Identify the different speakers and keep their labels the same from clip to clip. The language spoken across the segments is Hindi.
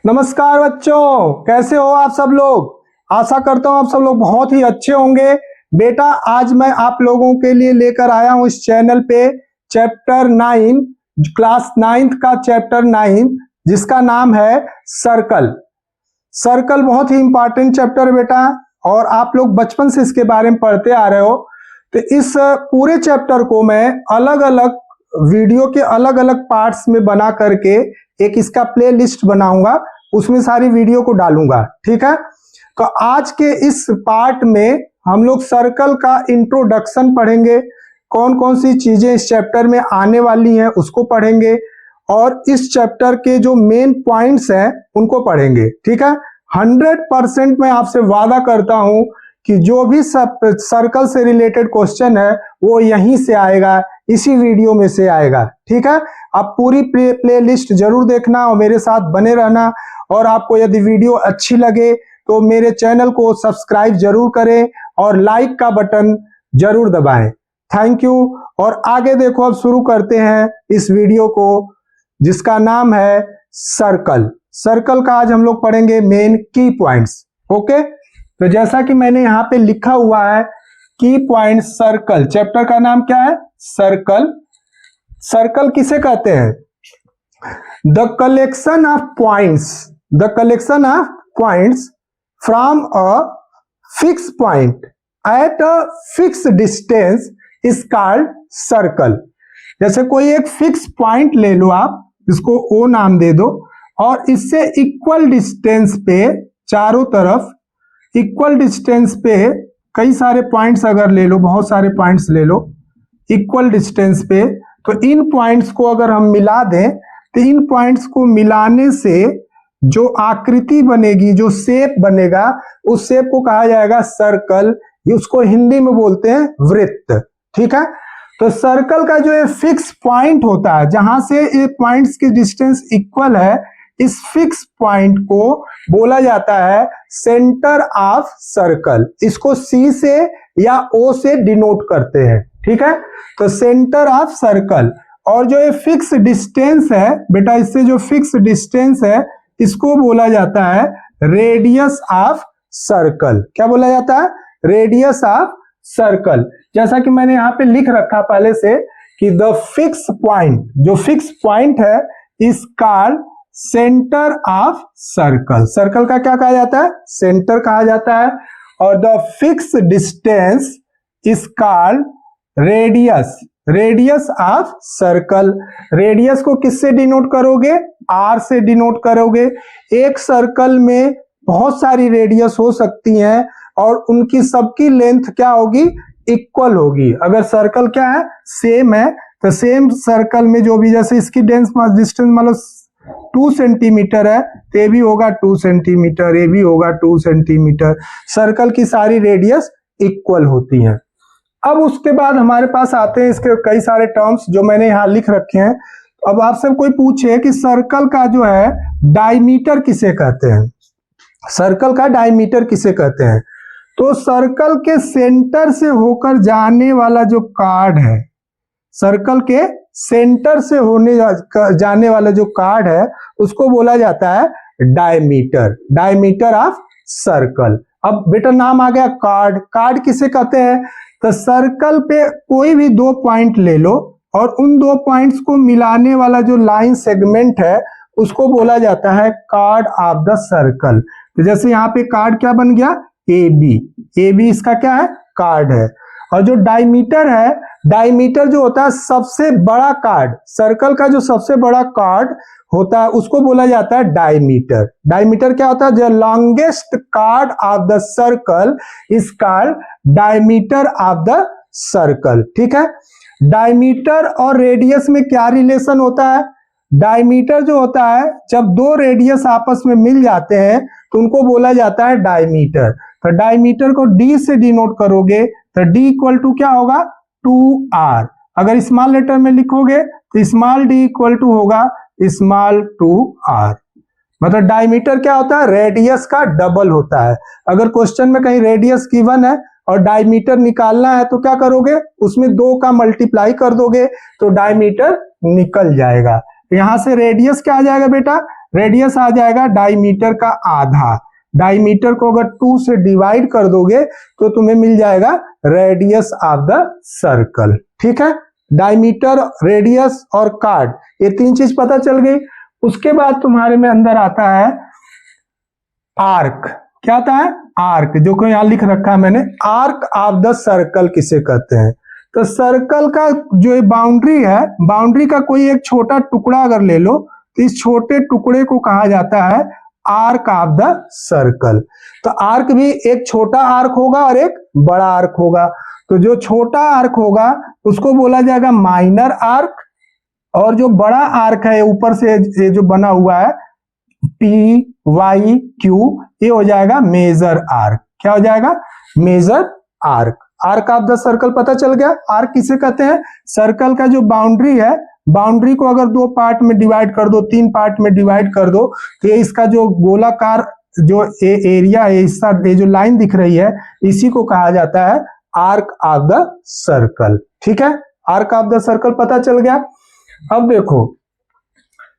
Speaker 1: नमस्कार बच्चों, कैसे हो आप सब लोग। आशा करता हूँ आप सब लोग बहुत ही अच्छे होंगे। बेटा आज मैं आप लोगों के लिए लेकर आया हूँ इस चैनल पे चैप्टर 9, क्लास 9th का चैप्टर 9, जिसका नाम है सर्कल। सर्कल बहुत ही इंपॉर्टेंट चैप्टर है बेटा, और आप लोग बचपन से इसके बारे में पढ़ते आ रहे हो। तो इस पूरे चैप्टर को मैं अलग अलग वीडियो के अलग अलग पार्ट्स में बना करके एक इसका प्ले लिस्ट बनाऊंगा, उसमें सारी वीडियो को डालूंगा। ठीक है, तो आज के इस पार्ट में हम लोग सर्कल का इंट्रोडक्शन पढ़ेंगे, कौन कौन सी चीजें इस चैप्टर में आने वाली हैं उसको पढ़ेंगे, और इस चैप्टर के जो मेन पॉइंट्स हैं उनको पढ़ेंगे। ठीक है, 100% मैं आपसे वादा करता हूं कि जो भी सर्कल से रिलेटेड क्वेश्चन है वो यहीं से आएगा, इसी वीडियो में से आएगा। ठीक है, आप पूरी प्ले लिस्ट जरूर देखना और मेरे साथ बने रहना। और आपको यदि वीडियो अच्छी लगे तो मेरे चैनल को सब्सक्राइब जरूर करें और लाइक का बटन जरूर दबाएं। Thank you. और आगे देखो, अब शुरू करते हैं इस वीडियो को, जिसका नाम है सर्कल। सर्कल का आज हम लोग पढ़ेंगे मेन की पॉइंट्स। ओके, तो जैसा कि मैंने यहाँ पे लिखा हुआ है की पॉइंट सर्कल, चैप्टर का नाम क्या है? सर्कल। सर्कल किसे कहते हैं? The collection of points, the collection of points from a fix point at a fix distance is called circle. जैसे कोई एक फिक्स पॉइंट ले लो आप, इसको ओ नाम दे दो, और इससे इक्वल डिस्टेंस पे, चारों तरफ इक्वल डिस्टेंस पे कई सारे पॉइंट्स अगर ले लो, बहुत सारे पॉइंट्स ले लो इक्वल डिस्टेंस पे, तो इन पॉइंट्स को अगर हम मिला दें तो इन पॉइंट्स को मिलाने से जो आकृति बनेगी, जो शेप बनेगा, उस शेप को कहा जाएगा सर्कल। उसको हिंदी में बोलते हैं वृत्त। ठीक है, तो सर्कल का जो ये फिक्स पॉइंट होता है, जहां से ये पॉइंट्स की डिस्टेंस इक्वल है, इस फिक्स पॉइंट को बोला जाता है सेंटर ऑफ सर्कल। इसको सी से या ओ से डिनोट करते हैं। ठीक है, तो सेंटर ऑफ सर्कल। और जो ये फिक्स डिस्टेंस है बेटा, इससे जो फिक्स डिस्टेंस है इसको बोला जाता है रेडियस ऑफ सर्कल। क्या बोला जाता है? Radius of circle. जैसा कि मैंने यहाँ पे लिख रखा पहले से कि द फिक्स पॉइंट, जो फिक्स पॉइंट है, is called centre of circle. Circle का क्या कहा जाता है? सेंटर कहा जाता है। और the fix distance is called radius, radius of circle. Radius को किससे डिनोट करोगे? आर से डिनोट करोगे। एक सर्कल में बहुत सारी रेडियस हो सकती हैं और उनकी सबकी लेंथ क्या होगी? इक्वल होगी। अगर सर्कल क्या है? सेम है, तो सेम सर्कल में जो भी, जैसे इसकी डिस्टेंस मान लो 2 सेंटीमीटर है, तो ये भी होगा 2 सेंटीमीटर, ये भी होगा 2 सेंटीमीटर। सर्कल की सारी रेडियस इक्वल होती हैं। अब उसके बाद हमारे पास आते हैं इसके कई सारे टर्म्स जो मैंने यहाँ लिख रखे हैं। अब आपसे कोई पूछे कि सर्कल का जो है डायमीटर किसे कहते हैं, सर्कल का डायमीटर किसे कहते हैं, तो सर्कल के सेंटर से होकर जाने वाला जो कार्ड है, सर्कल के सेंटर से होने जाने वाला जो कार्ड है, उसको बोला जाता है डायमीटर, डायमीटर ऑफ सर्कल। अब बेटा नाम आ गया कार्ड। कार्ड किसे कहते हैं? तो सर्कल पे कोई भी 2 पॉइंट ले लो और उन 2 पॉइंट्स को मिलाने वाला जो लाइन सेगमेंट है उसको बोला जाता है कार्ड ऑफ द सर्कल। तो जैसे यहाँ पे कार्ड क्या बन गया? ए बी, ए बी इसका क्या है? कार्ड है। और जो डायमीटर है, डायमीटर जो होता है सबसे बड़ा कार्ड, सर्कल का जो सबसे बड़ा कार्ड होता है उसको बोला जाता है डायमीटर। डायमीटर क्या होता है? The longest card of the circle is called diameter of the circle. ठीक है, डायमीटर और रेडियस में क्या रिलेशन होता है? डायमीटर जो होता है, जब 2 रेडियस आपस में मिल जाते हैं तो उनको बोला जाता है डायमीटर। तो डायमीटर को डी से डिनोट करोगे तो डी इक्वल टू क्या होगा? 2r। अगर स्मॉल लेटर में लिखोगे तो स्मॉल डी इक्वल टू होगा स्मॉल 2r। मतलब डायमीटर क्या होता है? रेडियस का डबल होता है। अगर क्वेश्चन में कहीं रेडियस गिवन है और डायमीटर निकालना है तो क्या करोगे? उसमें 2 का मल्टीप्लाई कर दोगे तो डायमीटर निकल जाएगा। यहां से रेडियस क्या आ जाएगा बेटा? रेडियस आ जाएगा डायमीटर का आधा। डायमीटर को अगर 2 से डिवाइड कर दोगे तो तुम्हें मिल जाएगा रेडियस ऑफ द सर्कल। ठीक है, डायमीटर, रेडियस और कार्ड, ये 3 चीज पता चल गई। उसके बाद तुम्हारे में अंदर आता है आर्क। क्या आता है? आर्क, जो कि यहां लिख रखा है मैंने। आर्क ऑफ द सर्कल किसे कहते हैं? तो सर्कल का जो बाउंड्री है, बाउंड्री का कोई एक छोटा टुकड़ा अगर ले लो तो इस छोटे टुकड़े को कहा जाता है आर्क ऑफ द सर्कल। तो आर्क भी एक छोटा आर्क होगा और एक बड़ा आर्क होगा। तो जो छोटा आर्क होगा उसको बोला जाएगा माइनर आर्क, और जो बड़ा आर्क है ऊपर से ये जो बना हुआ है पी वाई क्यू, ये हो जाएगा मेजर आर्क। क्या हो जाएगा? Major arc. Arc of the circle पता चल गया। आर्क किसे कहते हैं? सर्कल का जो बाउंड्री है, बाउंड्री को अगर 2 पार्ट में डिवाइड कर दो, 3 पार्ट में डिवाइड कर दो, तो ये इसका जो गोलाकार जो एरिया है, हिस्सा, ये जो लाइन दिख रही है, इसी को कहा जाता है आर्क ऑफ द सर्कल। ठीक है, आर्क ऑफ द सर्कल पता चल गया। अब देखो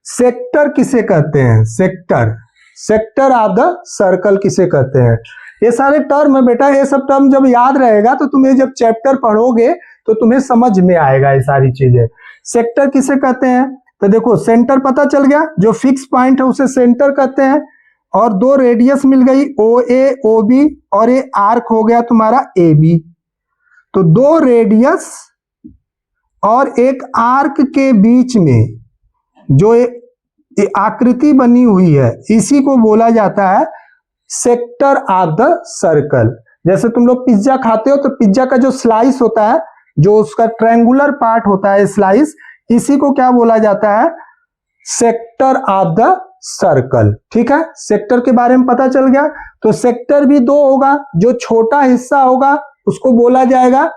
Speaker 1: सेक्टर किसे कहते हैं? Sector, sector of the circle किसे कहते हैं? ये सारे टर्म है बेटा, ये सब टर्म जब याद रहेगा तो तुम्हें जब चैप्टर पढ़ोगे तो तुम्हें समझ में आएगा ये सारी चीजें। सेक्टर किसे कहते हैं? तो देखो सेंटर पता चल गया, जो फिक्स पॉइंट है उसे सेंटर कहते हैं। और 2 रेडियस मिल गई, ओ ए ओ बी, और ये आर्क हो गया तुम्हारा ए बी। तो 2 रेडियस और एक आर्क के बीच में जो आकृति बनी हुई है, इसी को बोला जाता है सेक्टर ऑफ द सर्कल। जैसे तुम लोग पिज्जा खाते हो तो पिज्जा का जो स्लाइस होता है, जो उसका ट्रायंगुलर पार्ट होता है स्लाइस, इसी को क्या बोला जाता है? Sector of the circle. ठीक है, सेक्टर के बारे में पता चल गया। तो सेक्टर भी 2 होगा, जो छोटा हिस्सा होगा उसको बोला जाएगा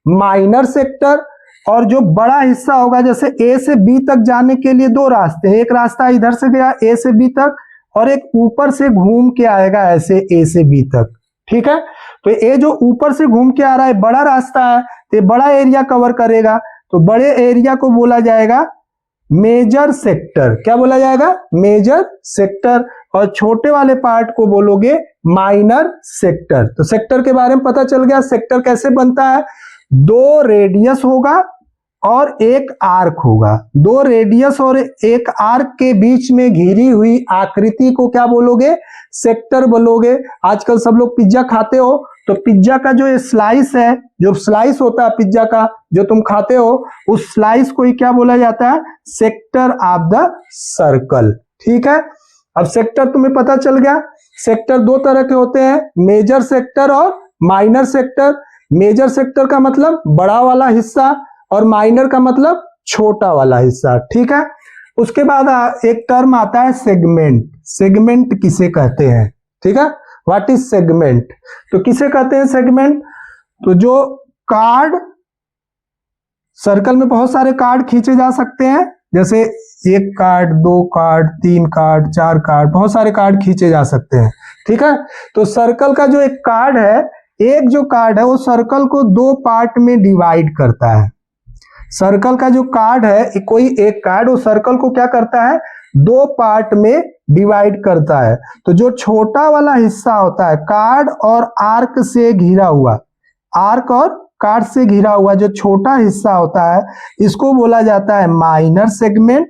Speaker 1: माइनर सेक्टर, और जो बड़ा हिस्सा होगा, जैसे ए से बी तक जाने के लिए 2 रास्ते हैं, एक रास्ता इधर से गया ए से बी तक, और एक ऊपर से घूम के आएगा ऐसे ए से बी तक। ठीक है, तो ये जो ऊपर से घूम के आ रहा है बड़ा रास्ता है, तो ये बड़ा एरिया कवर करेगा, तो बड़े एरिया को बोला जाएगा मेजर सेक्टर। क्या बोला जाएगा? Major sector. और छोटे वाले पार्ट को बोलोगे माइनर सेक्टर। तो सेक्टर के बारे में पता चल गया। सेक्टर कैसे बनता है? 2 रेडियस होगा और एक आर्क होगा। 2 रेडियस और एक आर्क के बीच में घिरी हुई आकृति को क्या बोलोगे? सेक्टर बोलोगे। आजकल सब लोग पिज्जा खाते हो, तो पिज्जा का जो स्लाइस है, जो स्लाइस होता है पिज्जा का जो तुम खाते हो, उस स्लाइस को ही क्या बोला जाता है? Sector of the circle. ठीक है, अब सेक्टर तुम्हें पता चल गया। सेक्टर 2 तरह के होते हैं, मेजर सेक्टर और माइनर सेक्टर। मेजर सेक्टर का मतलब बड़ा वाला हिस्सा, और माइनर का मतलब छोटा वाला हिस्सा। ठीक है, उसके बाद एक टर्म आता है सेगमेंट। सेगमेंट किसे कहते हैं? ठीक है, व्हाट इज सेगमेंट? तो किसे कहते हैं सेगमेंट? तो जो कार्ड, सर्कल में बहुत सारे कार्ड खींचे जा सकते हैं, जैसे 1 कार्ड, 2 कार्ड, 3 कार्ड, 4 कार्ड, बहुत सारे कार्ड खींचे जा सकते हैं। ठीक है, तो सर्कल का जो एक कार्ड है, एक जो कार्ड है वो सर्कल को 2 पार्ट में डिवाइड करता है। सर्कल का जो कार्ड है, कोई एक कार्ड, वो सर्कल को क्या करता है? 2 पार्ट में डिवाइड करता है। तो जो छोटा वाला हिस्सा होता है, कार्ड और आर्क से घिरा हुआ, आर्क और कार्ड से घिरा हुआ जो छोटा हिस्सा होता है, इसको बोला जाता है माइनर सेगमेंट,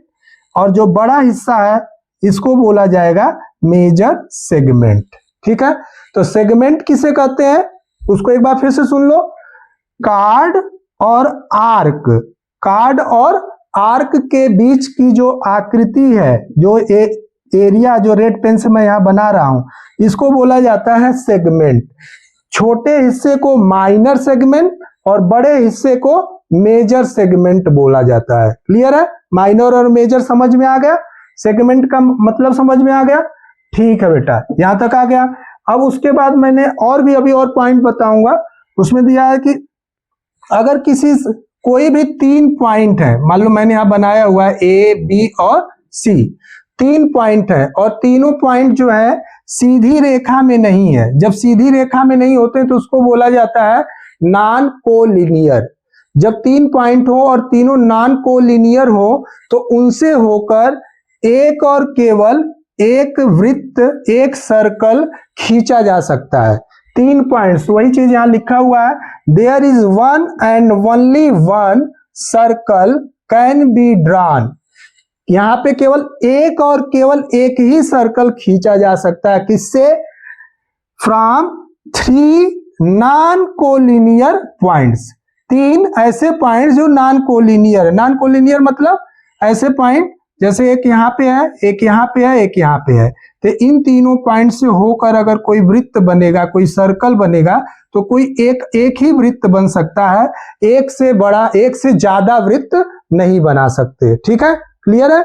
Speaker 1: और जो बड़ा हिस्सा है इसको बोला जाएगा मेजर सेगमेंट। ठीक है, तो सेगमेंट किसे कहते हैं उसको एक बार फिर से सुन लो। कार्ड और आर्क, कार्ड और आर्क के बीच की जो आकृति है, जो एरिया जो रेड पेन से मैं यहां बना रहा हूं, इसको बोला जाता है सेगमेंट। छोटे हिस्से को माइनर सेगमेंट और बड़े हिस्से को मेजर सेगमेंट बोला जाता है। क्लियर है? माइनर और मेजर समझ में आ गया? सेगमेंट का मतलब समझ में आ गया? ठीक है बेटा, यहां तक आ गया। अब उसके बाद मैंने और भी अभी और पॉइंट बताऊंगा। उसमें दिया है कि अगर कोई भी 3 पॉइंट है, मान लो मैंने यहां बनाया हुआ है ए बी और सी, 3 पॉइंट है, और तीनों पॉइंट जो है सीधी रेखा में नहीं है। जब सीधी रेखा में नहीं होते तो उसको बोला जाता है नॉन कोलिनियर। जब 3 पॉइंट हो और तीनों नॉन कोलिनियर हो तो उनसे होकर एक और केवल एक वृत्त, एक सर्कल खींचा जा सकता है। 3 पॉइंट्स, वही चीज यहां लिखा हुआ है, there is one and only one circle can be drawn. यहां पे केवल एक और केवल एक ही सर्कल खींचा जा सकता है, किससे? From 3 non collinear points. 3 ऐसे पॉइंट्स जो नॉन कोलिनियर है। नॉन कोलिनियर मतलब ऐसे पॉइंट जैसे एक यहाँ पे है, एक यहाँ पे है, एक यहाँ पे है, तो इन तीनों पॉइंट से होकर अगर कोई वृत्त बनेगा, कोई सर्कल बनेगा, तो कोई एक ही वृत्त बन सकता है, एक से बड़ा, एक से ज्यादा वृत्त नहीं बना सकते। ठीक है, क्लियर है?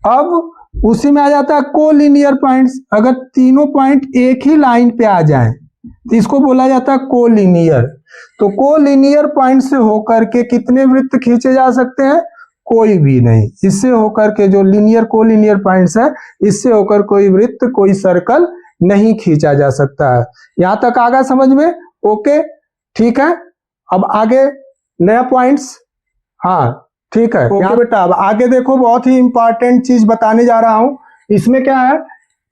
Speaker 1: अब उसी में आ जाता है कोलिनियर पॉइंट्स। अगर तीनों पॉइंट एक ही लाइन पे आ जाएं तो इसको बोला जाता है कोलिनियर। तो कोलिनियर पॉइंट से होकर के कितने वृत्त खींचे जा सकते हैं? कोई भी नहीं। इससे होकर के जो लीनियर कोलिनियर पॉइंट्स है, इससे होकर कोई वृत्त, कोई सर्कल नहीं खींचा जा सकता है। यहां तक आगा समझ में? ओके, ठीक है। अब आगे नया पॉइंट्स, हाँ ठीक है। ओके बेटा, अब आगे देखो, बहुत ही इंपॉर्टेंट चीज बताने जा रहा हूं। इसमें क्या है,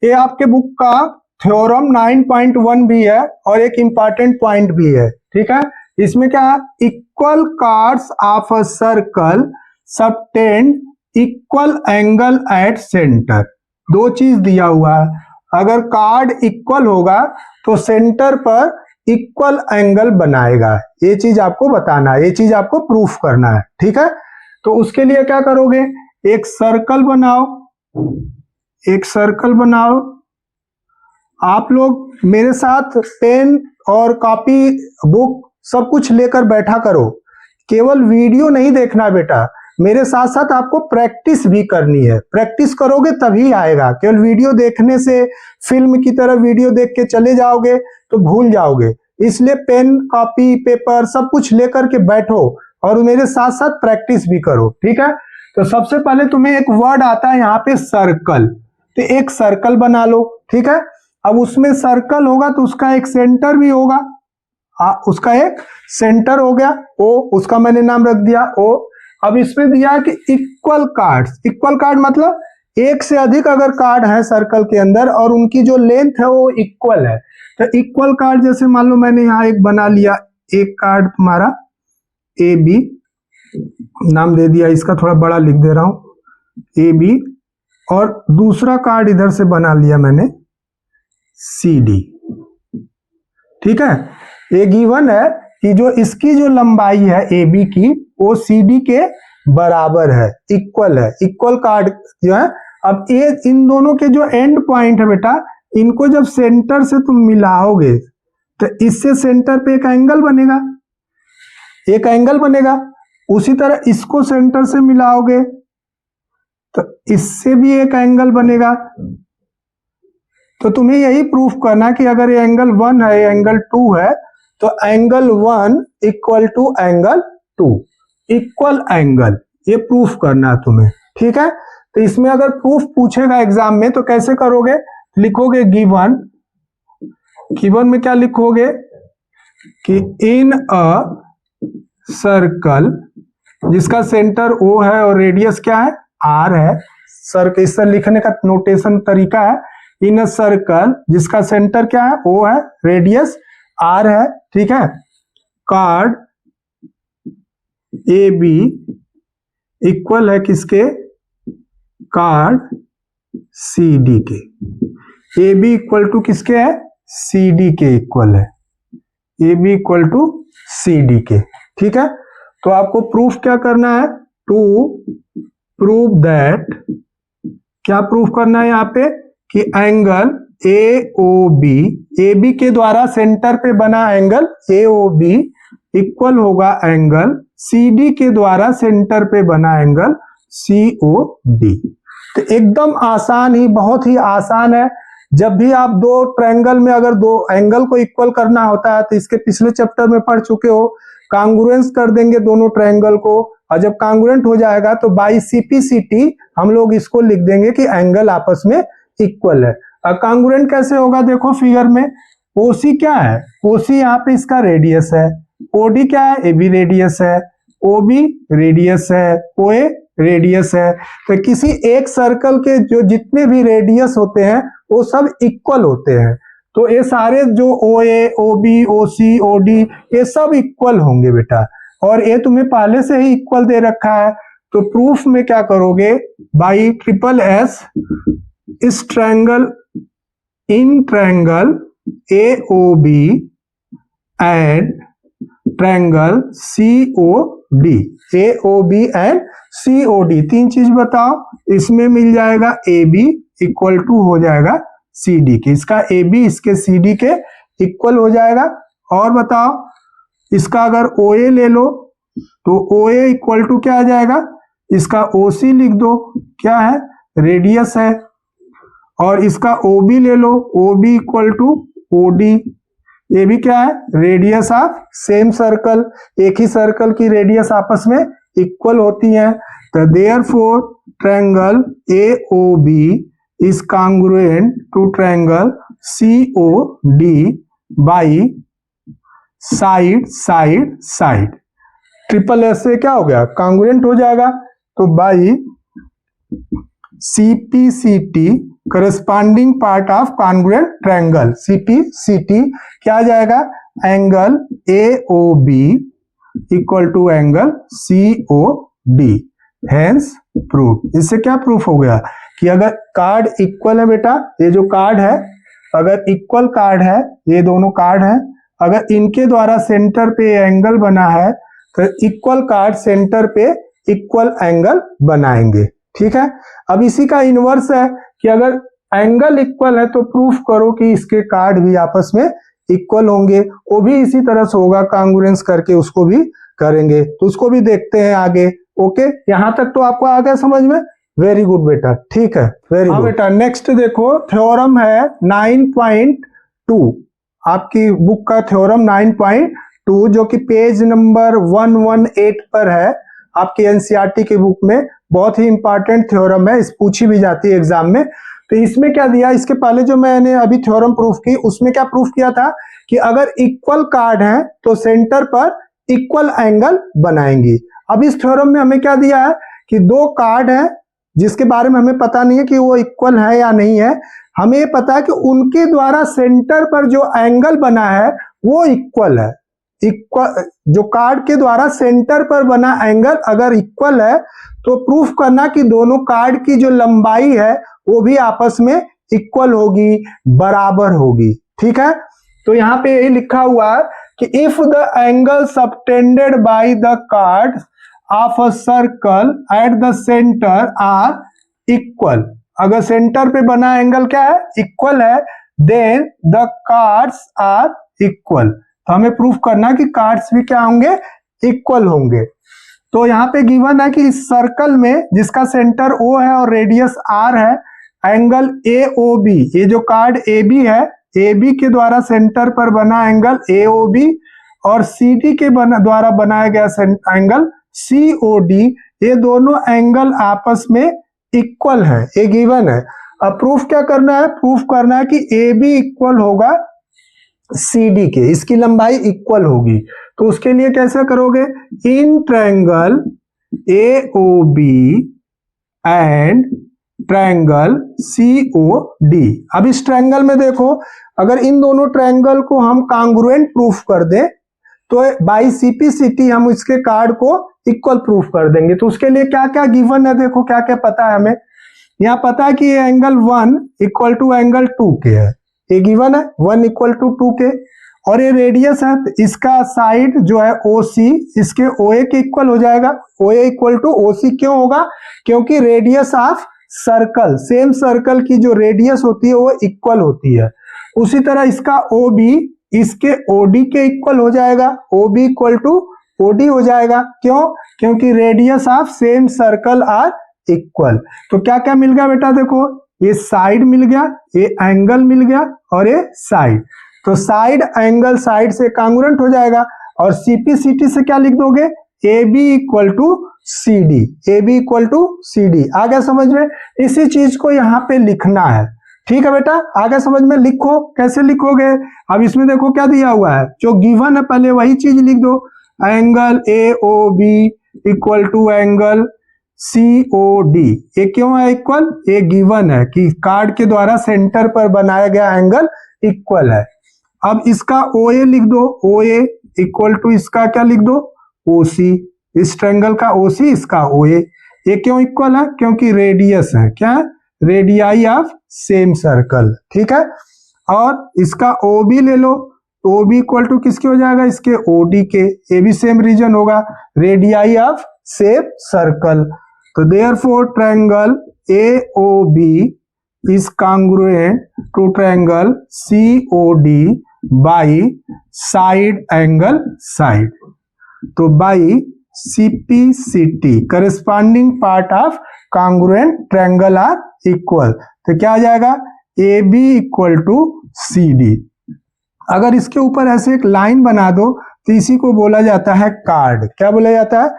Speaker 1: ये आपके बुक का थ्योरम 9.1 भी है और एक इंपॉर्टेंट पॉइंट भी है। ठीक है, इसमें क्या है, equal cards of a circle subtend equal angle at centre. 2 चीज दिया हुआ है, अगर कार्ड इक्वल होगा तो सेंटर पर इक्वल एंगल बनाएगा। ये चीज आपको बताना है, ये चीज आपको प्रूफ करना है। ठीक है, तो उसके लिए क्या करोगे, एक सर्कल बनाओ, एक सर्कल बनाओ। आप लोग मेरे साथ पेन और कॉपी, बुक सब कुछ लेकर बैठा करो। केवल वीडियो नहीं देखना बेटा, मेरे साथ साथ आपको प्रैक्टिस भी करनी है। प्रैक्टिस करोगे तभी आएगा। केवल वीडियो देखने से, फिल्म की तरह वीडियो देख के चले जाओगे तो भूल जाओगे। इसलिए पेन, कॉपी, पेपर सब कुछ लेकर के बैठो और मेरे साथ साथ प्रैक्टिस भी करो। ठीक है, तो सबसे पहले तुम्हें एक वर्ड आता है यहाँ पे सर्कल, तो एक सर्कल बना लो। ठीक है, अब उसमें सर्कल होगा तो उसका एक सेंटर भी होगा, उसका एक सेंटर हो गया ओ, उसका मैंने नाम रख दिया ओ। अब इसमें दिया कि इक्वल कार्ड्स, इक्वल कार्ड मतलब एक से अधिक अगर कार्ड है सर्कल के अंदर और उनकी जो लेंथ है वो इक्वल है, तो इक्वल कार्ड, जैसे मान लो मैंने यहाँ एक बना लिया, एक कार्ड तुम्हारा ए बी नाम दे दिया, इसका थोड़ा बड़ा लिख दे रहा हूं ए बी, और दूसरा कार्ड इधर से बना लिया मैंने सी डी। ठीक है, ये गिवन है कि जो इसकी जो लंबाई है ए बी की वो सी डी के बराबर है, इक्वल है, इक्वल कार्ड जो है। अब ये इन दोनों के जो एंड पॉइंट है बेटा, इनको जब सेंटर से तुम मिलाओगे तो इससे सेंटर पे एक एंगल बनेगा, एक एंगल बनेगा। उसी तरह इसको सेंटर से मिलाओगे तो इससे भी एक एंगल बनेगा। तो तुम्हें यही प्रूफ करना कि अगर ये एंगल 1 है, एंगल 2 है, तो angle 1 equal to angle 2, equal angle, ये प्रूफ करना है तुम्हें। ठीक है, तो इसमें अगर प्रूफ पूछेगा एग्जाम में तो कैसे करोगे, लिखोगे गिवन, गिवन में क्या लिखोगे कि इन अ सर्कल जिसका सेंटर O है और रेडियस क्या है R है, सर्कल इस तरह लिखने का नोटेशन तरीका है, इन अ सर्कल जिसका सेंटर क्या है O है, रेडियस R है। ठीक है, कार्ड ए बी इक्वल है किसके, कार्ड सी डी के। ए बी इक्वल टू किसके है, सी डी के इक्वल है, A B equal to C D के। ठीक है, तो आपको प्रूफ क्या करना है, टू प्रूव दैट, क्या प्रूफ करना है यहाँ पे कि angle A O B, A B के द्वारा सेंटर पे बना angle A O B equal होगा एंगल सी डी के द्वारा सेंटर पे बना एंगल सी ओ डी। तो एकदम आसान ही, बहुत ही आसान है। जब भी आप दो ट्रायंगल में अगर दो एंगल को इक्वल करना होता है तो इसके पिछले चैप्टर में पढ़ चुके हो, कांग्रुएंस कर देंगे दोनों ट्रायंगल को, और जब कांग्रुएंट हो जाएगा तो बाई सीपीसीटी हम लोग इसको लिख देंगे कि एंगल आपस में इक्वल है। अब कांग्रुएंट कैसे होगा, देखो फिगर में, ओसी क्या है, ओसी यहाँ पे इसका रेडियस है, ओडी क्या है, ए बी रेडियस है, ओबी रेडियस है, ओए रेडियस है। तो किसी एक सर्कल के जो जितने भी रेडियस होते हैं वो सब इक्वल होते हैं। तो ये सारे जो OA, OB, OC, OD ये सब इक्वल होंगे बेटा, और ये तुम्हें पहले से ही इक्वल दे रखा है। तो प्रूफ में क्या करोगे, बाई ट्रिपल एस इस triangle in triangle AOB and triangle COD, AOB and COD तीन चीज बताओ। इसमें मिल जाएगा AB इक्वल टू हो जाएगा CD के, इसका AB इसके CD के इक्वल हो जाएगा। और बताओ इसका अगर OA ले लो तो OA इक्वल टू क्या आ जाएगा, इसका OC लिख दो, क्या है, रेडियस है। और इसका OB ले लो, OB इक्वल टू OD, ये भी क्या है, रेडियस ऑफ सेम सर्कल, एक ही सर्कल की रेडियस आपस में इक्वल होती है। तो therefore triangle AOB is congruent to triangle COD by side side side. Triple S से क्या हो गया, कॉन्ग्रुएंट हो जाएगा। तो by CPCT corresponding part of congruent triangle, CPCT क्या आ जाएगा, angle AOB equal to angle COD, hence proof. इससे क्या प्रूफ हो गया कि अगर कार्ड इक्वल है बेटा, ये जो कार्ड है अगर इक्वल कार्ड है, ये दोनों कार्ड है, अगर इनके द्वारा सेंटर पे एंगल बना है तो इक्वल कार्ड सेंटर पे इक्वल एंगल बनाएंगे। ठीक है, अब इसी का इनवर्स है कि अगर एंगल इक्वल है तो प्रूफ करो कि इसके कार्ड भी आपस में इक्वल होंगे। वो भी इसी तरह से होगा, कांग्रुएंस करके उसको भी करेंगे, तो उसको भी देखते हैं आगे। ओके, यहां तक तो आपको आ गया समझ में, वेरी गुड बेटा, ठीक है, वेरी गुड बेटा। नेक्स्ट देखो, थ्योरम है 9.2, आपकी बुक का थ्योरम 9.2 जो कि पेज नंबर 118 पर है आपकी एनसीईआरटी की बुक में। बहुत ही इंपॉर्टेंट थ्योरम है, इस पूछी भी जाती है एग्जाम में। तो इसमें क्या दिया, इसके पहले जो मैंने अभी थ्योरम प्रूफ की उसमें क्या प्रूफ किया था कि अगर इक्वल कार्ड है तो सेंटर पर इक्वल एंगल बनाएंगी। अब इस थ्योरम में हमें क्या दिया है कि दो कार्ड है जिसके बारे में हमें पता नहीं है कि वो इक्वल है या नहीं है, हमें ये पता है कि उनके द्वारा सेंटर पर जो एंगल बना है वो इक्वल है। इक्वल जो कार्ड के द्वारा सेंटर पर बना एंगल अगर इक्वल है तो प्रूफ करना कि दोनों कार्ड की जो लंबाई है वो भी आपस में इक्वल होगी, बराबर होगी। ठीक है, तो यहाँ पे यही लिखा हुआ है कि if the angle subtended by the chord of a circle at the centre are equal, अगर सेंटर पे बना एंगल क्या है, इक्वल है, then the chords are equal. तो हमें प्रूफ करना कि कार्ड्स भी क्या होंगे, इक्वल होंगे। तो यहाँ पे गिवन है कि इस सर्कल में जिसका सेंटर O है और रेडियस R है, एंगल AOB, ये जो कार्ड AB है, AB के द्वारा सेंटर पर बना एंगल AOB और CD के द्वारा बनाया गया एंगल COD, ये दोनों एंगल आपस में इक्वल है, ये गिवन है। अब प्रूफ क्या करना है, प्रूफ करना है कि AB इक्वल होगा CD के, इसकी लंबाई इक्वल होगी। तो उसके लिए कैसे करोगे, in triangle AOB and triangle COD। अब इस ट्रायंगल में देखो, अगर इन दोनों ट्रायंगल को हम कांग्रुएंट प्रूफ कर दें तो बाई CPCT हम इसके कार्ड को इक्वल प्रूफ कर देंगे। तो उसके लिए क्या क्या गिवन है, देखो क्या क्या पता है हमें। यहाँ पता है कि ये एंगल 1 इक्वल टू एंगल 2 के है, ये गिवन है 1 इक्वल टू 2 के, और ये रेडियस है तो इसका साइड जो है OC इसके OA के इक्वल हो जाएगा। OA इक्वल टू OC क्यों होगा, क्योंकि radius of circle, same circle की जो रेडियस होती है वो इक्वल होती है। उसी तरह इसका OB इसके OD के इक्वल हो जाएगा, OB इक्वल टू OD हो जाएगा। क्यों, क्योंकि radius of same circle are equal. तो क्या क्या मिल गया बेटा, देखो ये साइड मिल गया, ये एंगल मिल गया और ये साइड। तो साइड एंगल साइड से कांग्रुएंट हो जाएगा। और CPCT से क्या लिख दोगे, AB equal to CD, AB equal to CD। आ गया समझ में, इसी चीज को यहाँ पे लिखना है। ठीक है बेटा, आ गया समझ में, लिखो कैसे लिखोगे। अब इसमें देखो क्या दिया हुआ है, जो गिवन है पहले वही चीज लिख दो, angle AOB equal to angle COD। ये क्यों है इक्वल? ये गिवन है कि कार्ड के द्वारा सेंटर पर बनाया गया एंगल इक्वल है। अब इसका OA लिख दो, OA इक्वल टू इसका क्या लिख दो? OC। इस ट्रायंगल का OC, इसका OA। ये क्यों इक्वल है? क्योंकि रेडियस है, क्या है? रेडियाई ऑफ सेम सर्कल, ठीक है। और इसका OB ले लो, OB इक्वल टू किसके हो जाएगा? इसके OD के। ये भी सेम रीजन होगा, रेडियाई ऑफ सेम सर्कल। तो therefore triangle AOB is congruent to triangle COD by side angle side। तो by CPCT corresponding part of congruent triangle are equal। तो क्या आ जाएगा? AB equal to CD। अगर इसके ऊपर ऐसे एक लाइन बना दो तो इसी को बोला जाता है कार्ड। क्या बोला जाता है?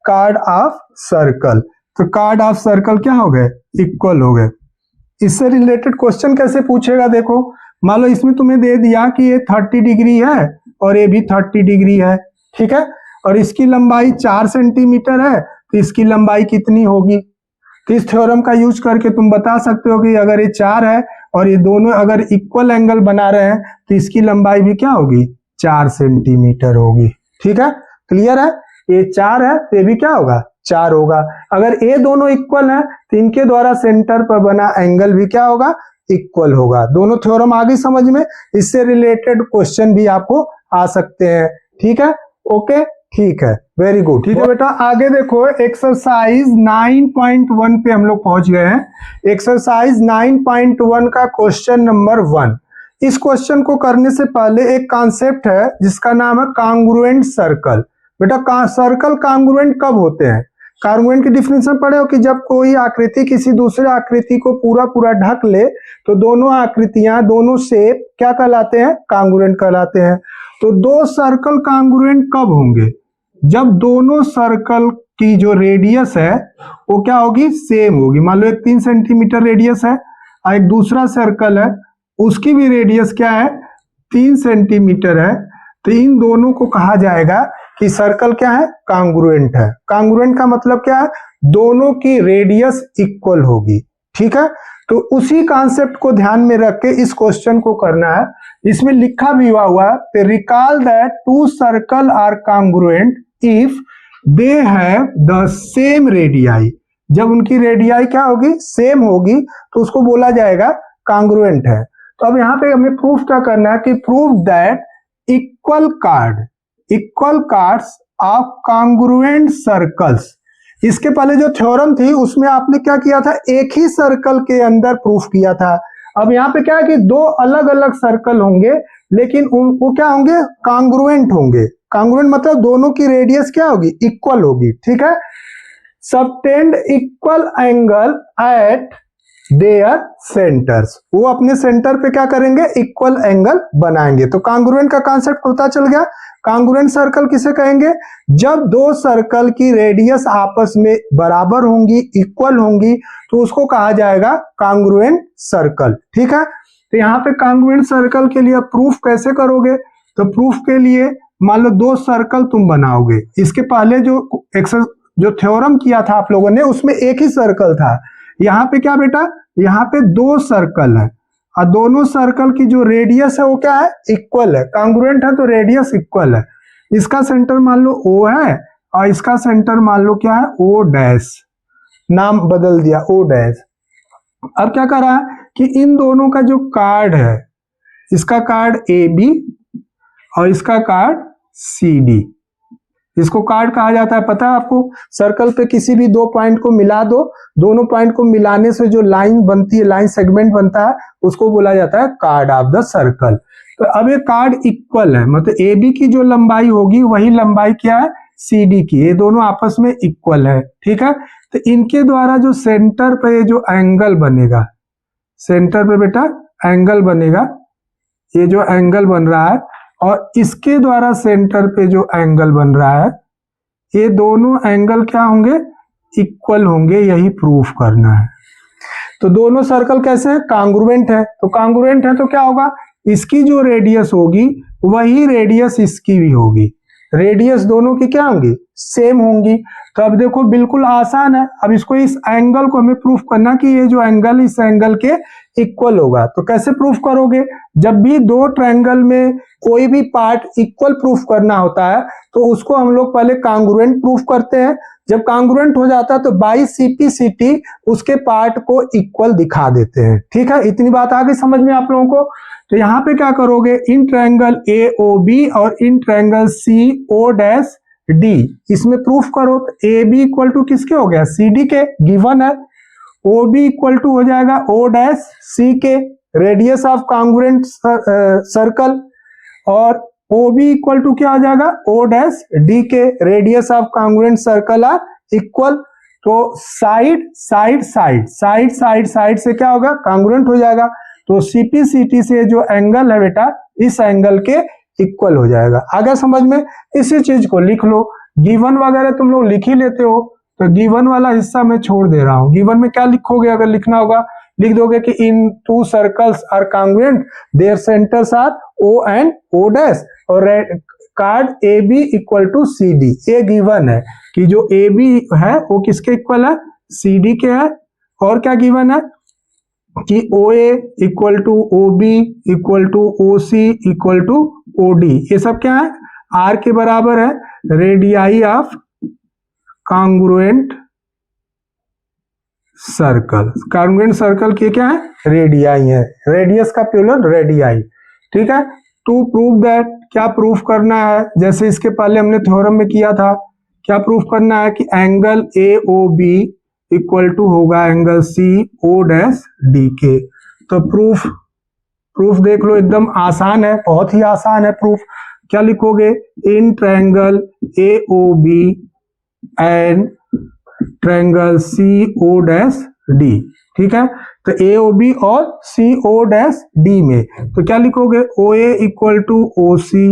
Speaker 1: Card of circle. तो कार्ड ऑफ सर्कल क्या हो गए? इक्वल हो गए। इससे रिलेटेड क्वेश्चन कैसे पूछेगा? देखो, मान लो इसमें तुम्हें दे दिया कि ये 30 डिग्री है और ये भी 30 डिग्री है, ठीक है, और इसकी लंबाई 4 सेंटीमीटर है, तो इसकी लंबाई कितनी होगी? तो इस थ्योरम का यूज करके तुम बता सकते हो कि अगर ये 4 है और ये दोनों अगर इक्वल एंगल बना रहे हैं तो इसकी लंबाई भी क्या होगी? 4 सेंटीमीटर होगी, ठीक है। क्लियर है? ये 4 है तो ये भी क्या होगा? 4 होगा। अगर ये दोनों इक्वल है तो इनके द्वारा सेंटर पर बना एंगल भी क्या होगा? इक्वल होगा। दोनों थ्योरम आ गई समझ में? इससे रिलेटेड क्वेश्चन भी आपको आ सकते हैं, ठीक है। ओके, ठीक है, वेरी गुड। ठीक है बेटा, आगे देखो एक्सरसाइज 9.1 पे हम लोग पहुंच गए हैं। एक्सरसाइज 9.1 का क्वेश्चन नंबर 1। इस क्वेश्चन को करने से पहले एक कॉन्सेप्ट है जिसका नाम है कांग्रुएंट सर्कल। बेटा सर्कल कांग्रुएंट कब होते हैं? कांग्रुएंट की डिफिनेशन पढ़े हो कि जब कोई आकृति किसी दूसरे आकृति को पूरा पूरा ढक ले तो दोनों आकृतियां, दोनों शेप क्या कहलाते हैं? कांग्रुएंट कहलाते हैं। तो दो सर्कल कांग्रुएंट कब होंगे? जब दोनों सर्कल की जो रेडियस है वो क्या होगी? सेम होगी। मान लो एक 3 सेंटीमीटर रेडियस है और एक दूसरा सर्कल है, उसकी भी रेडियस क्या है? 3 सेंटीमीटर है। तो इन दोनों को कहा जाएगा कि सर्कल क्या है? कांग्रुएंट है। कांग्रुएंट का मतलब क्या है? दोनों की रेडियस इक्वल होगी, ठीक है। तो उसी कॉन्सेप्ट को ध्यान में रख के इस क्वेश्चन को करना है। इसमें लिखा भी हुआ recall that 2 circle are congruent if they have the same radii. जब उनकी रेडियाई क्या होगी? सेम होगी, तो उसको बोला जाएगा कांग्रुएंट है। तो अब यहाँ पे हमें प्रूफ क्या करना है कि prove that equal cards of congruent circles. इसके पहले जो थ्योरम थी उसमें आपने क्या किया था? एक ही सर्कल के अंदर प्रूफ किया था। अब यहाँ पे क्या है कि 2 अलग अलग सर्कल होंगे लेकिन उनको क्या होंगे? कांग्रुएंट होंगे। कांग्रुएंट मतलब दोनों की रेडियस क्या होगी? इक्वल होगी, ठीक है। Subtend equal angle eight there centres. वो अपने सेंटर पे क्या करेंगे? इक्वल एंगल बनाएंगे। तो कांग्रुएंट का कॉन्सेप्ट पता चल गया। कांग्रुएंट सर्कल किसे कहेंगे? जब 2 सर्कल की रेडियस आपस में बराबर होंगी, इक्वल होंगी, तो उसको कहा जाएगा कांग्रुएंट सर्कल, ठीक है। तो यहाँ पे कांग्रुएंट सर्कल के लिए प्रूफ कैसे करोगे? तो प्रूफ के लिए मान लो 2 सर्कल तुम बनाओगे। इसके पहले जो थ्योरम किया था आप लोगों ने उसमें एक ही सर्कल था। यहाँ पे क्या बेटा? यहाँ पे 2 सर्कल है और दोनों सर्कल की जो रेडियस है वो क्या है? इक्वल है। कांग्रुएंट है तो रेडियस इक्वल है। इसका सेंटर मान लो O है और इसका सेंटर मान लो क्या है? O dash. नाम बदल दिया, O डैश। अब क्या कर रहा है कि इन दोनों का जो कार्ड है, इसका कार्ड AB और इसका कार्ड CD। इसको कार्ड कहा जाता है, पता है आपको? सर्कल पे किसी भी 2 पॉइंट को मिला दो, दोनों पॉइंट को मिलाने से जो लाइन बनती है, लाइन सेगमेंट बनता है, उसको बोला जाता है कार्ड ऑफ द सर्कल। तो अब ये कार्ड इक्वल है, मतलब AB की जो लंबाई होगी वही लंबाई क्या है? CD की। ये दोनों आपस में इक्वल है, ठीक है। तो इनके द्वारा जो सेंटर पे ये जो एंगल बनेगा, सेंटर पे बेटा एंगल बनेगा, ये जो एंगल बन रहा है और इसके द्वारा सेंटर पे जो एंगल बन रहा है, ये दोनों एंगल क्या होंगे? इक्वल होंगे। यही प्रूफ करना है। तो दोनों सर्कल कैसे हैं? कांग्रुएंट है। तो कांग्रुएंट है तो क्या होगा? इसकी जो रेडियस होगी वही रेडियस इसकी भी होगी। रेडियस दोनों की क्या होंगी, सेम होंगी। तो अब देखो बिल्कुल आसान है, अब इसको इस एंगल को हमें प्रूफ करना कि ये जो एंगल इस एंगल के इक्वल होगा। तो कैसे प्रूफ करोगे, जब भी दो ट्रायंगल में कोई भी पार्ट इक्वल प्रूफ करना होता है तो उसको हम लोग पहले कांग्रुएंट प्रूफ करते हैं। जब कांग्रुएंट हो जाता है तो बाई सीपीसीटी उसके पार्ट को इक्वल दिखा देते हैं। ठीक है, इतनी बात आ गई समझ में आप लोगों को। तो यहाँ पे क्या करोगे, इन ट्रायंगल AOB और इन ट्रायंगल CO'D इसमें प्रूफ करो। तो AB इक्वल टू किसके हो गया, CD के, गिवन है। OB इक्वल टू हो जाएगा O'C के, रेडियस ऑफ कांग्रुएंट सर्कल। और OB इक्वल टू क्या हो जाएगा, O'D के, radius of congruent circle are equal. तो side side side side side side से क्या होगा, कांग्रुएंट हो जाएगा। तो CPCT से जो एंगल है बेटा इस एंगल के इक्वल हो जाएगा। आगे समझ में, इसी चीज को लिख लो। गिवन वगैरह तुम लोग लिख ही लेते हो, तो गिवन वाला हिस्सा मैं छोड़ दे रहा हूं। गिवन में क्या लिखोगे, अगर लिखना होगा लिख दोगे कि इन two circles are congruent, their centres are O and O', और chord AB equal to CD। ये गिवन है कि जो AB है वो किसके इक्वल है, CD के है। और क्या गिवन है कि OA equal to OB equal to OC equal to OD, ये सब क्या है, R के बराबर है। Radii of congruent circle, congruent circle के क्या है, रेडियाई है। रेडियस का प्लूरल रेडियाई। ठीक है, टू प्रूव दैट, क्या प्रूफ करना है, जैसे इसके पहले हमने थ्योरम में किया था, क्या प्रूफ करना है कि एंगल AOB इक्वल टू होगा एंगल CO'D के। तो प्रूफ देख लो, एकदम आसान है, बहुत ही आसान है प्रूफ। क्या लिखोगे, in triangle AOB and triangle CO'D। ठीक है, तो AOB और CO'D में तो क्या लिखोगे, OA equal to OC,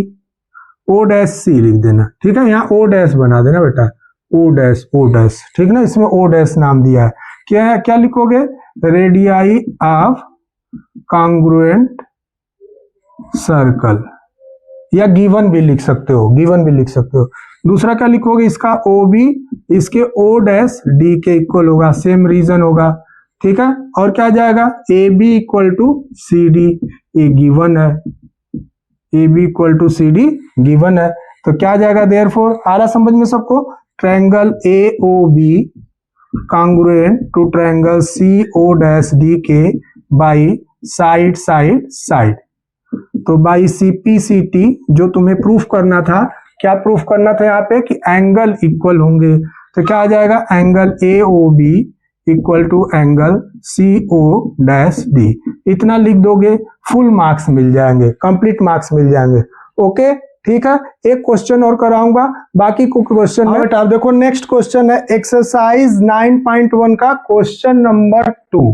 Speaker 1: O'C लिख देना। ठीक है, यहाँ O' बना देना बेटा, O', ठीक ना, इसमें O' नाम दिया है। क्या है, क्या लिखोगे, रेडियाई ऑफ कांग्रुएंट सर्कल, या गिवन भी लिख सकते हो, गिवन भी लिख सकते हो। दूसरा क्या लिखोगे, इसका OB इसके O'D के इक्वल होगा, सेम रीजन होगा। ठीक है, और क्या जाएगा, AB इक्वल टू CD, ये गिवन है, AB equal to CD given है। तो क्या जाएगा, देयरफॉर, आ रहा समझ में सबको, triangle AOB congruent to triangle CO'D के बाई साइड साइड साइड। तो बाई CPCT जो तुम्हें प्रूफ करना था, क्या प्रूफ करना था यहाँ पे, कि एंगल इक्वल होंगे। तो क्या आ जाएगा, angle AOB equal to angle CO'D। इतना लिख दोगे, फुल मार्क्स मिल जाएंगे, कंप्लीट मार्क्स मिल जाएंगे। ओके, ठीक है, एक क्वेश्चन और कराऊंगा, बाकी को क्वेश्चन में आप देखो। नेक्स्ट क्वेश्चन है एक्सरसाइज 9.1 का क्वेश्चन नंबर 2।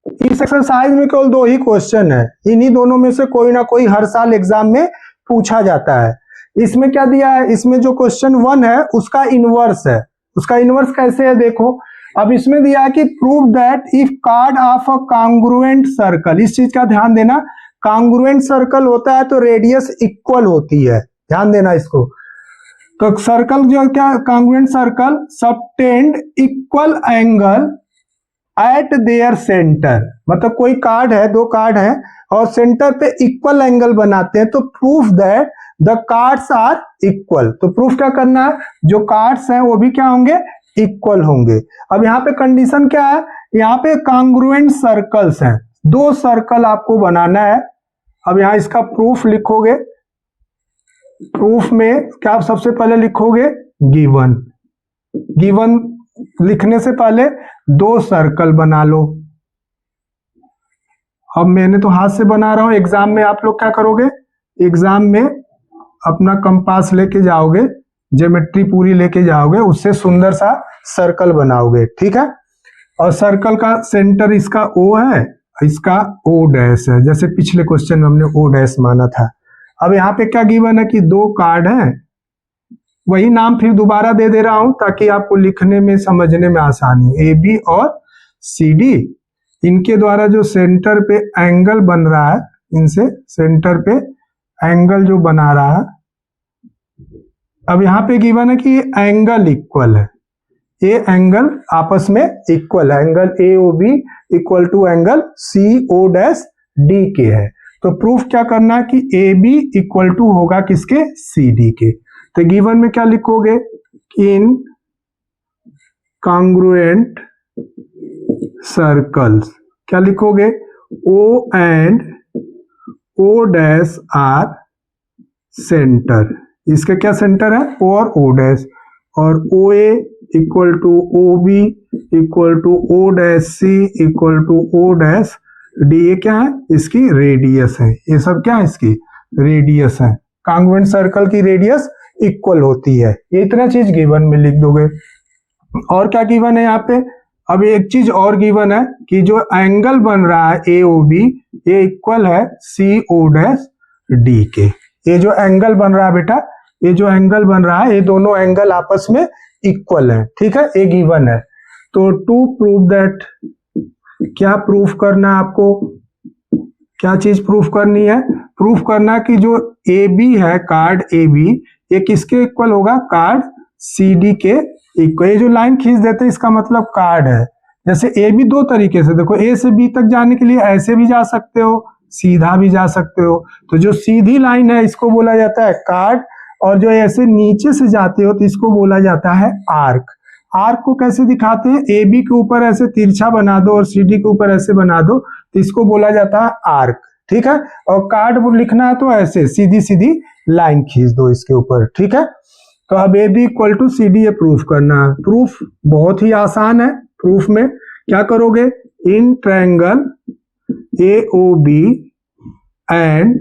Speaker 1: इस एक्सरसाइज में केवल 2 ही क्वेश्चन है, इन्हीं दोनों में से कोई ना कोई हर साल एग्जाम में पूछा जाता है। इसमें क्या दिया है, इसमें जो क्वेश्चन 1 है उसका इनवर्स है। उसका इनवर्स कैसे है, देखो। अब इसमें दिया है कि prove that if card of a congruent circle, इस चीज का ध्यान देना, कांग्रुएंट सर्कल होता है तो रेडियस इक्वल होती है, ध्यान देना इसको। तो सर्कल जो क्या, congruent circle subtend equal angle eight there centre, मतलब कोई कार्ड है, 2 कार्ड है और सेंटर पे इक्वल एंगल बनाते हैं, तो proof that the chords are equal. तो प्रूफ क्या करना है, जो कार्ड्स हैं वो भी क्या होंगे, इक्वल होंगे। अब यहाँ पे कंडीशन क्या है, यहाँ पे कांग्रुएंट सर्कल्स हैं, 2 सर्कल आपको बनाना है। अब यहाँ इसका प्रूफ लिखोगे, प्रूफ में क्या आप सबसे पहले लिखोगे, गिवन। गिवन लिखने से पहले 2 सर्कल बना लो। अब मैंने तो हाथ से बना रहा हूं, एग्जाम में आप लोग क्या करोगे, एग्जाम में अपना कंपास लेके जाओगे, ज्योमेट्री पूरी लेके जाओगे, उससे सुंदर सा सर्कल बनाओगे। ठीक है, और सर्कल का सेंटर इसका O है, इसका O' है, जैसे पिछले क्वेश्चन में हमने O' माना था। अब यहाँ पे क्या गिवन है कि 2 कार्ड हैं, वही नाम फिर दोबारा दे दे रहा हूं ताकि आपको लिखने में समझने में आसानी हो। AB और CD, इनके द्वारा जो सेंटर पे एंगल बन रहा है, इनसे सेंटर पे एंगल जो बना रहा है अब यहाँ पे गिवन है कि एंगल इक्वल है, ये एंगल आपस में इक्वल है, angle A O B equal to angle C O dash D के है। तो प्रूफ क्या करना है कि ए बी इक्वल टू होगा किसके, सी डी के। तो गिवन में क्या लिखोगे, इन कॉन्ग्रुएंट सर्कल्स क्या लिखोगे, O and O dash are centre, इसके क्या सेंटर है, ओ और ओ डैश, और O A equal to O B equal to O dash C equal to O dash D, ये क्या है, इसकी रेडियस है, ये सब क्या है, इसकी रेडियस है। कॉन्ग्रुएंट सर्कल की रेडियस इक्वल होती है, ये इतना चीज गिवन में लिख दोगे। और क्या गिवन है यहाँ पे, अब एक चीज और गिवन है कि जो एंगल बन रहा है ए ओ बी, ये इक्वल है सी ओ डैश डी के। ये जो एंगल बन रहा है बेटा, ये जो एंगल बन रहा है, ये दोनों एंगल आपस में इक्वल है, ठीक है, ये गिवन है। तो टू प्रूव दैट, क्या प्रूफ करना है आपको, क्या चीज प्रूफ करनी है, प्रूफ करना कि जो ए बी है, कार्ड ए बी, ये किसके इक्वल होगा, कार्ड सी डी के इक्वल। ये जो लाइन खींच देते हैं इसका मतलब कार्ड है। जैसे ए बी दो तरीके से, देखो ए से बी तक जाने के लिए ऐसे भी जा सकते हो, सीधा भी जा सकते हो। तो जो सीधी लाइन है इसको बोला जाता है कार्ड, और जो ऐसे नीचे से जाते हो तो इसको बोला जाता है आर्क। आर्क को कैसे दिखाते हैं, ए बी के ऊपर ऐसे तिरछा बना दो और सी डी के ऊपर ऐसे बना दो, तो इसको बोला जाता है आर्क, ठीक है। और कार्ड लिखना है तो ऐसे सीधी सीधी लाइन खींच दो इसके ऊपर, ठीक है। तो अब A B equal to C D, ये प्रूफ करना है। प्रूफ बहुत ही आसान है। प्रूफ में क्या करोगे, in triangle A O B and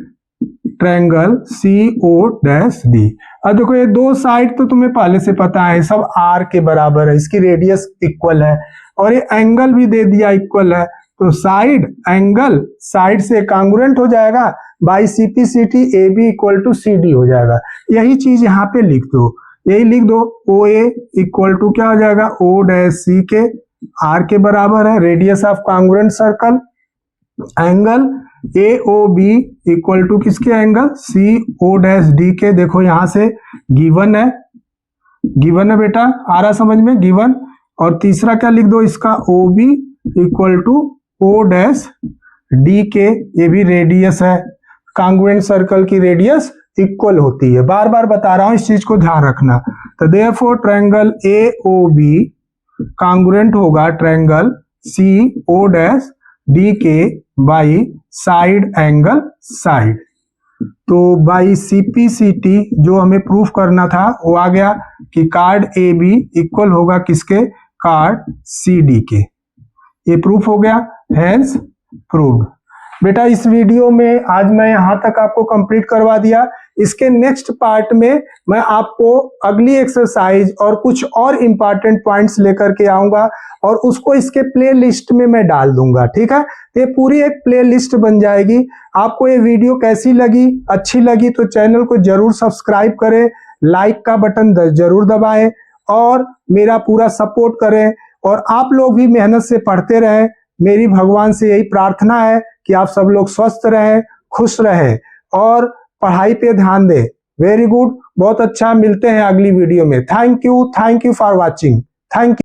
Speaker 1: triangle C O dash D. अब देखो ये दो साइड तो तुम्हें पहले से पता है, सब आर के बराबर है, इसकी रेडियस इक्वल है, और ये एंगल भी दे दिया इक्वल है। तो साइड एंगल साइड से कॉन्ग्रुएंट हो जाएगा, by C P C T A B equal to C D हो जाएगा। यही चीज यहाँ पे लिख दो, यही लिख दो, ओ ए इक्वल टू क्या हो जाएगा, ओ डैश सी के आर के बराबर है, radius of congruent circle. Angle A O B equal to किसके, angle C O dash D के। देखो यहां से गिवन है, गिवन है बेटा, आ रहा समझ में, गिवन। और तीसरा क्या लिख दो इसका, O B equal to O dash D के, ये भी रेडियस है। कॉन्ग्रुएंट सर्कल की रेडियस इक्वल होती है, बार बार बता रहा हूं, इस चीज को ध्यान रखना। तो therefore triangle A O B congruent होगा triangle C O dash D के बाई साइड एंगल साइड। तो बाई सीपीसीटी जो हमें प्रूफ करना था वो आ गया कि कार्ड ए बी इक्वल होगा किसके, कार्ड सी डी के। ये प्रूफ हो गया, हेंस प्रूव्ड। बेटा इस वीडियो में आज मैं यहां तक आपको कंप्लीट करवा दिया। इसके नेक्स्ट पार्ट में मैं आपको अगली एक्सरसाइज और कुछ और इंपॉर्टेंट पॉइंट्स लेकर के आऊंगा और उसको इसके प्ले लिस्ट में मैं डाल दूंगा, ठीक है। ये पूरी एक प्ले लिस्ट बन जाएगी। आपको ये वीडियो कैसी लगी, अच्छी लगी तो चैनल को जरूर सब्सक्राइब करें, लाइक का बटन जरूर दबाएं और मेरा पूरा सपोर्ट करें। और आप लोग भी मेहनत से पढ़ते रहें। मेरी भगवान से यही प्रार्थना है कि आप सब लोग स्वस्थ रहें, खुश रहें और पढ़ाई पे ध्यान दें। वेरी गुड, बहुत अच्छा, मिलते हैं अगली वीडियो में। Thank you for watching, thank you.